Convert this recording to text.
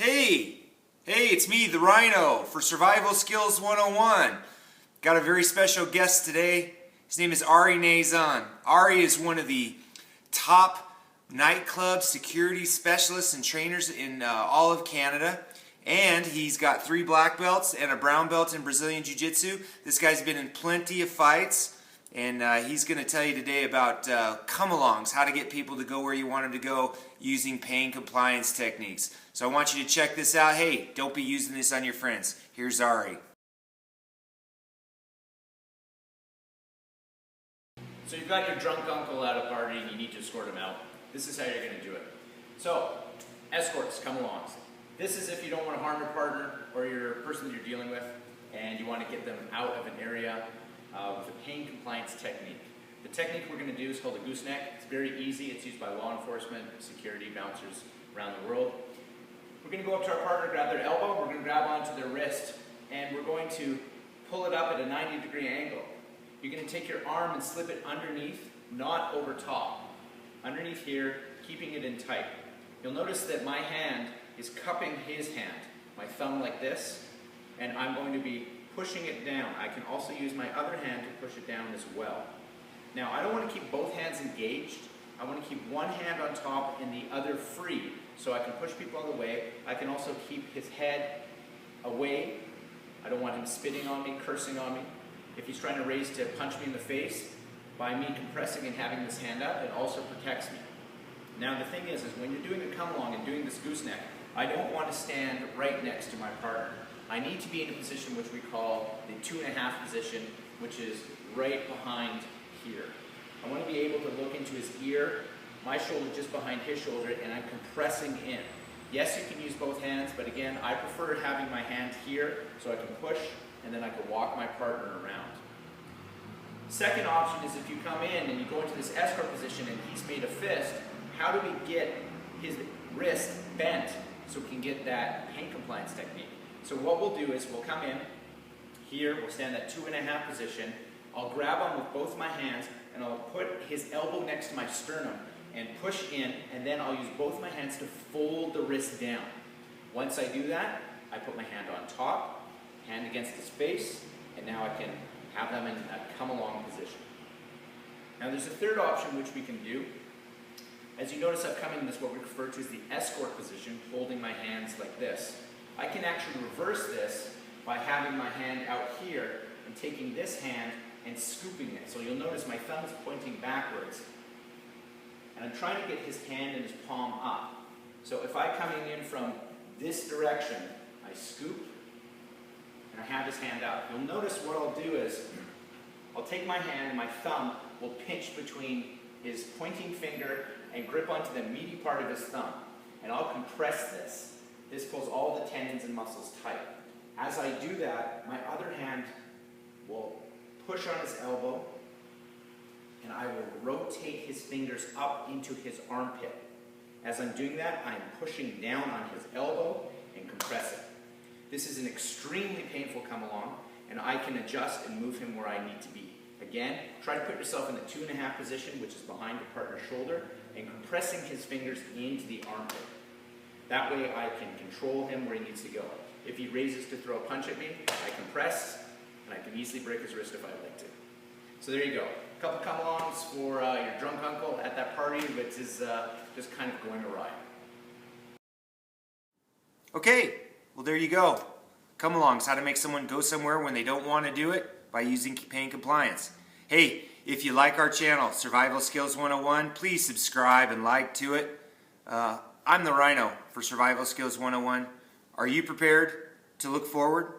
Hey, it's me, the Rhino, for Survival Skills 101. Got a very special guest today. His name is Ari Knazan. Ari is one of the top nightclub security specialists and trainers in all of Canada. And he's got 3 black belts and a brown belt in Brazilian Jiu-Jitsu. This guy's been in plenty of fights. And he's going to tell you today about come-alongs, how to get people to go where you want them to go using pain compliance techniques. So I want you to check this out. Hey, don't be using this on your friends. Here's Ari. So you've got your drunk uncle at a party and you need to escort him out. This is how you're going to do it. So, escorts, come-alongs. This is if you don't want to harm your partner or your person that you're dealing with and you want to get them out of an area with a pain compliance technique. The technique we're going to do is called a gooseneck. It's very easy. It's used by law enforcement, security, bouncers around the world. We're going to go up to our partner, grab their elbow, we're going to grab onto their wrist, and we're going to pull it up at a 90-degree angle. You're going to take your arm and slip it underneath, not over top. Underneath here, keeping it in tight. You'll notice that my hand is cupping his hand, my thumb like this, and I'm going to be pushing it down. I can also use my other hand to push it down as well. Now, I don't want to keep both hands engaged. I want to keep one hand on top and the other free, so I can push people out of the way. I can also keep his head away. I don't want him spitting on me, cursing on me. If he's trying to raise to punch me in the face, by me compressing and having this hand up, it also protects me. Now, the thing is when you're doing a come-along and doing this gooseneck, I don't want to stand right next to my partner. I need to be in a position which we call the 2.5 position, which is right behind here. I want to be able to look into his ear, my shoulder just behind his shoulder, and I'm compressing in. Yes, you can use both hands, but again, I prefer having my hand here so I can push and then I can walk my partner around. Second option is if you come in and you go into this escort position and he's made a fist, how do we get his wrist bent so we can get that pain compliance technique? So what we'll do is we'll come in here, we'll stand at 2.5 position. I'll grab him with both my hands and I'll put his elbow next to my sternum and push in, and then I'll use both my hands to fold the wrist down. Once I do that, I put my hand on top, hand against his face, and now I can have them in a come-along position. Now there's a third option which we can do. As you notice, I've come in this what we refer to as the escort position, holding my hands like this. I can actually reverse this by having my hand out here and taking this hand and scooping it. So you'll notice my thumb is pointing backwards. And I'm trying to get his hand and his palm up. So if I'm coming in from this direction, I scoop and I have his hand out. You'll notice what I'll do is I'll take my hand and my thumb will pinch between his pointing finger and grip onto the meaty part of his thumb. And I'll compress this. This pulls all the tendons and muscles tight. As I do that, my other hand will push on his elbow, and I will rotate his fingers up into his armpit. As I'm doing that, I'm pushing down on his elbow and compressing. This is an extremely painful come-along, and I can adjust and move him where I need to be. Again, try to put yourself in the 2.5 position, which is behind your partner's shoulder, and compressing his fingers into the armpit. That way I can control him where he needs to go. If he raises to throw a punch at me, I compress, and I can easily break his wrist if I'd like to. So there you go. A couple come-alongs for your drunk uncle at that party, which is just kind of going awry. Okay, well there you go. Come-alongs, how to make someone go somewhere when they don't want to do it by using pain compliance. Hey, if you like our channel, Survival Skills 101, please subscribe and like to it. I'm the Rhino for Survival Skills 101. Are you prepared to look forward?